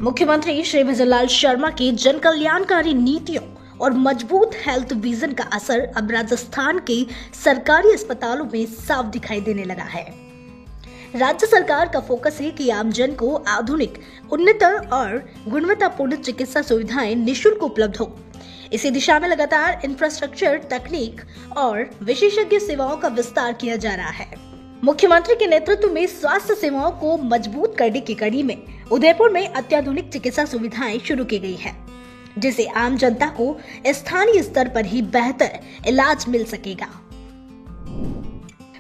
मुख्यमंत्री श्री भजनलाल शर्मा की जन कल्याणकारी नीतियों और मजबूत हेल्थ विजन का असर अब राजस्थान के सरकारी अस्पतालों में साफ दिखाई देने लगा है। राज्य सरकार का फोकस है कि आमजन को आधुनिक, उन्नत और गुणवत्तापूर्ण चिकित्सा सुविधाएं निःशुल्क उपलब्ध हो। इसी दिशा में लगातार इंफ्रास्ट्रक्चर, तकनीक और विशेषज्ञ सेवाओं का विस्तार किया जा रहा है। मुख्यमंत्री के नेतृत्व में स्वास्थ्य सेवाओं को मजबूत करने की कड़ी में उदयपुर में अत्याधुनिक चिकित्सा सुविधाएं शुरू की गई है, जिससे आम जनता को स्थानीय स्तर पर ही बेहतर इलाज मिल सकेगा।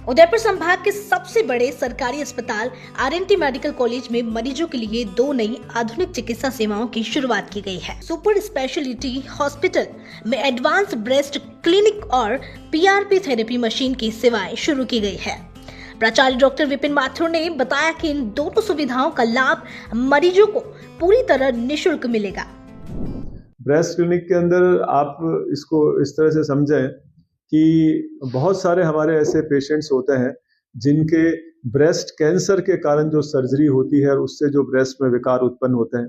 उदयपुर संभाग के सबसे बड़े सरकारी अस्पताल आर.एन.टी. मेडिकल कॉलेज में मरीजों के लिए 2 नई आधुनिक चिकित्सा सेवाओं की शुरुआत की गई है। सुपर स्पेशलिटी हॉस्पिटल में एडवांस ब्रेस्ट क्लिनिक और पीआरपी थेरेपी मशीन की सेवाएं शुरू की गई है। प्राचार्य डॉक्टर विपिन माथुर ने बताया कि इन दोनों सुविधाओं का लाभ मरीजों को पूरी तरह निःशुल्क मिलेगा। ब्रेस्ट क्लिनिक के अंदर आप इसको इस तरह से समझें कि बहुत सारे हमारे ऐसे पेशेंट्स होते हैं जिनके ब्रेस्ट कैंसर के कारण जो सर्जरी होती है और उससे जो ब्रेस्ट में विकार उत्पन्न होते हैं,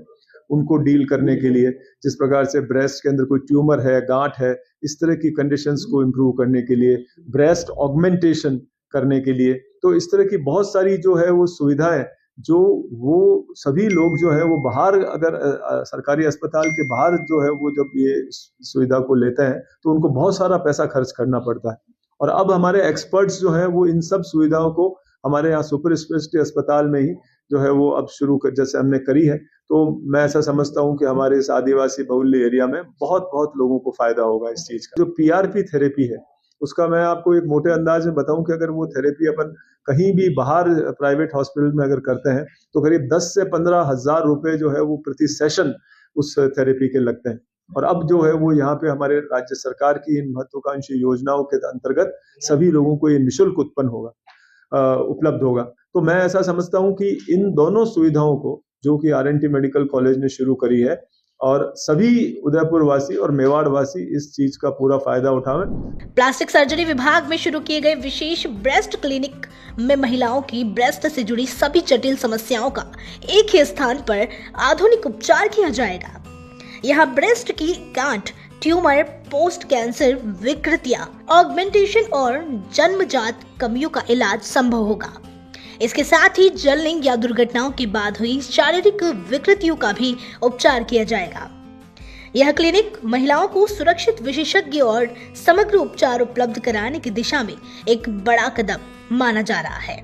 उनको डील करने के लिए, जिस प्रकार से ब्रेस्ट के अंदर कोई ट्यूमर है, गांठ है, इस तरह की कंडीशंस को इम्प्रूव करने के लिए, ब्रेस्ट ऑगमेंटेशन करने के लिए, तो इस तरह की बहुत सारी जो है वो सुविधाएं जो वो सभी लोग जो है वो बाहर, अगर सरकारी अस्पताल के बाहर जो है वो जब ये सुविधा को लेते हैं तो उनको बहुत सारा पैसा खर्च करना पड़ता है। और अब हमारे एक्सपर्ट्स जो है वो इन सब सुविधाओं को हमारे यहाँ सुपर स्पेशलिटी अस्पताल में ही जो है वो अब शुरू कर जैसे हमने करी है, तो मैं ऐसा समझता हूँ कि हमारे इस आदिवासी बहुल्य एरिया में बहुत लोगों को फायदा होगा इस चीज का। जो पीआरपी थेरेपी है उसका मैं आपको एक मोटे अंदाज में बताऊं कि अगर वो थेरेपी अपन कहीं भी बाहर प्राइवेट हॉस्पिटल में अगर करते हैं तो करीब 10 से 15 हजार रुपए जो है वो प्रति सेशन उस थेरेपी के लगते हैं। और अब जो है वो यहाँ पे हमारे राज्य सरकार की इन महत्वाकांक्षी योजनाओं के अंतर्गत सभी लोगों को ये निःशुल्क उपलब्ध होगा। तो मैं ऐसा समझता हूँ कि इन दोनों सुविधाओं को जो कि आर.एन.टी. मेडिकल कॉलेज ने शुरू करी है और सभी उदयपुर वासी और मेवाड़ वासी इस चीज का पूरा फायदा उठावें। प्लास्टिक सर्जरी विभाग में शुरू किए गए विशेष ब्रेस्ट क्लिनिक में महिलाओं की ब्रेस्ट से जुड़ी सभी जटिल समस्याओं का एक ही स्थान पर आधुनिक उपचार किया जाएगा। यहाँ ब्रेस्ट की गांठ, ट्यूमर, पोस्ट कैंसर विकृतियां, ऑगमेंटेशन और जन्मजात कमियों का इलाज संभव होगा। इसके साथ ही जलने या दुर्घटनाओं के बाद हुई शारीरिक विकृतियों का भी उपचार किया जाएगा। यह क्लिनिक महिलाओं को सुरक्षित, विशेषज्ञ और समग्र उपचार उपलब्ध कराने की दिशा में एक बड़ा कदम माना जा रहा है।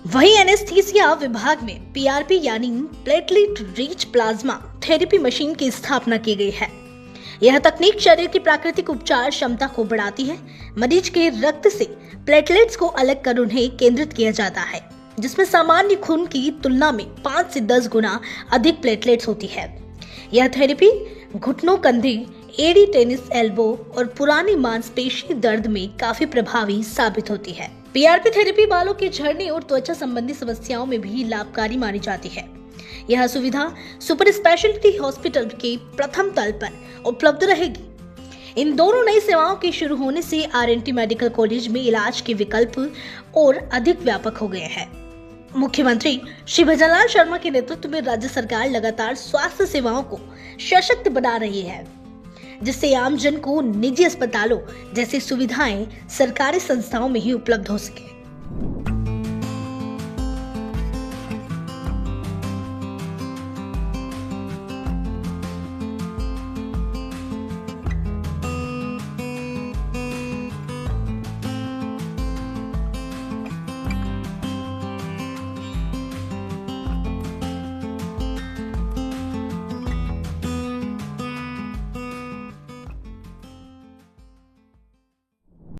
वहीं एनेस्थीसिया विभाग में पीआरपी यानी platelet rich plasma therapy machine की स्थापना की गई है। यह तकनीक शरीर की प्राकृतिक उपचार क्षमता को बढ़ाती है। मरीज के रक्त से प्लेटलेट्स को अलग कर उन्हें केंद्रित किया जाता है, जिसमें सामान्य खून की तुलना में 5 से 10 गुना अधिक प्लेटलेट्स होती है। यह थेरेपी घुटनों, कंधे, एड़ी, टेनिस एल्बो और पुरानी मांसपेशी दर्द में काफी प्रभावी साबित होती है। पीआरपी थेरेपी बालों के झड़ने और त्वचा संबंधी समस्याओं में भी लाभकारी मानी जाती है। यह सुविधा सुपर स्पेशलिटी हॉस्पिटल के प्रथम तल पर उपलब्ध रहेगी। इन दोनों नई सेवाओं के शुरू होने से आर.एन.टी. मेडिकल कॉलेज में इलाज के विकल्प और अधिक व्यापक हो गए हैं। मुख्यमंत्री श्री भजनलाल शर्मा के नेतृत्व में राज्य सरकार लगातार स्वास्थ्य सेवाओं को सशक्त बना रही है, जिससे आम जन को निजी अस्पतालों जैसी सुविधाएं सरकारी संस्थाओं में ही उपलब्ध हो सके।